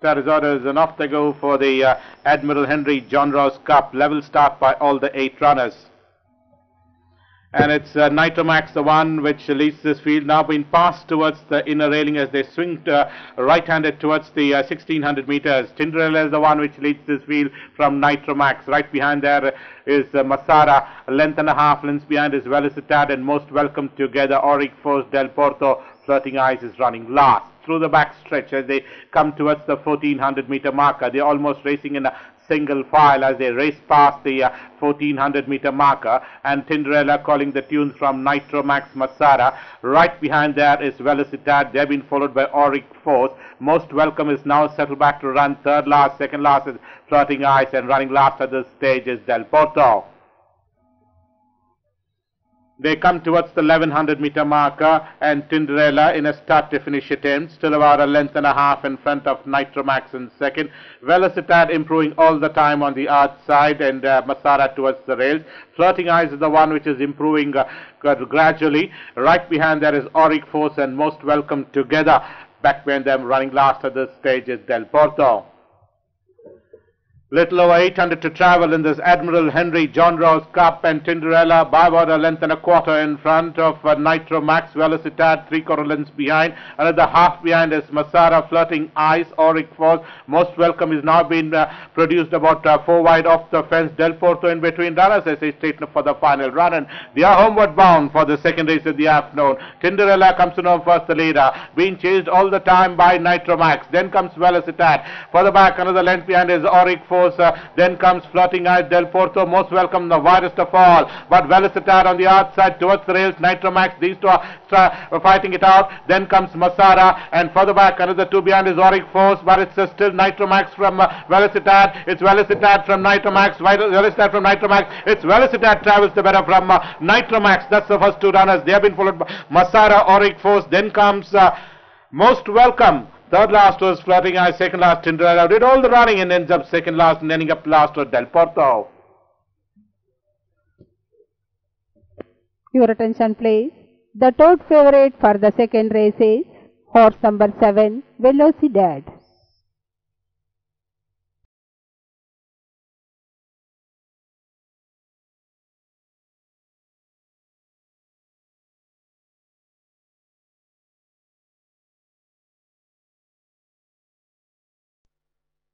Start his orders and off they go for the Admiral Henry John Rous Cup. Level start by all the 8 runners. And it's Nitromax, the one which leads this field, now being passed towards the inner railing as they swing right-handed towards the 1600 meters. Tinderella is the one which leads this field from Nitromax. Right behind there is Masara, a length and a half. Lengths behind is Velocidad, and most welcome together Auric Force Del Porto. Flirting Eyes is running last. Through the back stretch as they come towards the 1400 meter marker. They're almost racing in a single file as they race past the 1400 meter marker, and Tinderella calling the tunes from Nitromax Masara. Right behind there is Velocidad. They've been followed by Auric Force. Most welcome is now settled back to run third last. Second last is Flirting Eyes, and running last at this stage is Del Porto. They come towards the 1100 meter marker, and Tinderella in a start to finish attempt, still about a length and a half in front of Nitromax in second. Velocidad improving all the time on the outside, and Masara towards the rails. Flirting Eyes is the one which is improving gradually. Right behind there is Auric Force, and most welcome together. Back behind them, running last at this stage is Del Porto. Little over 800 to travel in this Admiral Henry John Rous Cup, and Tinderella by about a length and a quarter in front of Nitromax. Velocidad 3/4 lengths behind. Another half behind is Masara, Flirting Eyes, Auric Force. Most welcome is now being produced about 4 wide off the fence. Del Porto in between runners as they straighten up for the final run, and they are homeward bound for the second race of the afternoon. Tinderella comes to know first, the leader, being chased all the time by Nitromax. Then comes Velocidad. Further back, another length behind is Auric Force. Then comes Flirting Eyes, Del Porto, most welcome, the widest of all. But Velocidad on the outside towards the rails. Nitromax, these two are fighting it out. Then comes Masara, and further back, another 2 behind is Auric Force, but it's still Nitromax from Velocidad. It's Velocidad from Nitromax. Velocidad from Nitromax. It's Velocidad travels the better from Nitromax. That's the first 2 runners. They have been followed by Masara, Auric Force. Then comes most welcome. Third last was Flirting Eyes, second last Tinderella. Did all the running and ends up second last, and ending up last was Del Porto. Your attention please. The third favorite for the second race is horse number 7, Velocidad.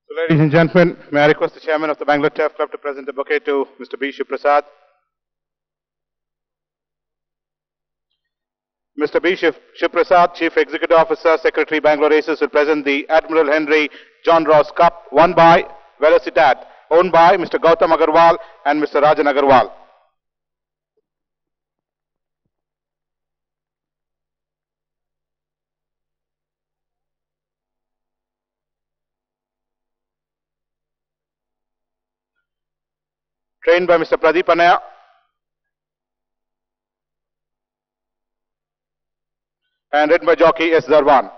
So, ladies and gentlemen, may I request the chairman of the Bangalore Turf Club to present the bouquet to Mr. B. Shiv-Prasad. Mr. B. Shiv-Prasad, Chief Executive Officer, Secretary, Bangalore Races, will present the Admiral Henry John Rous Cup, won by Velocidad, owned by Mr. Gautam Agarwal and Mr. Rajan Agarwal. Trained by Mr. Pradeep Annaiah. And ridden by jockey S Zervan.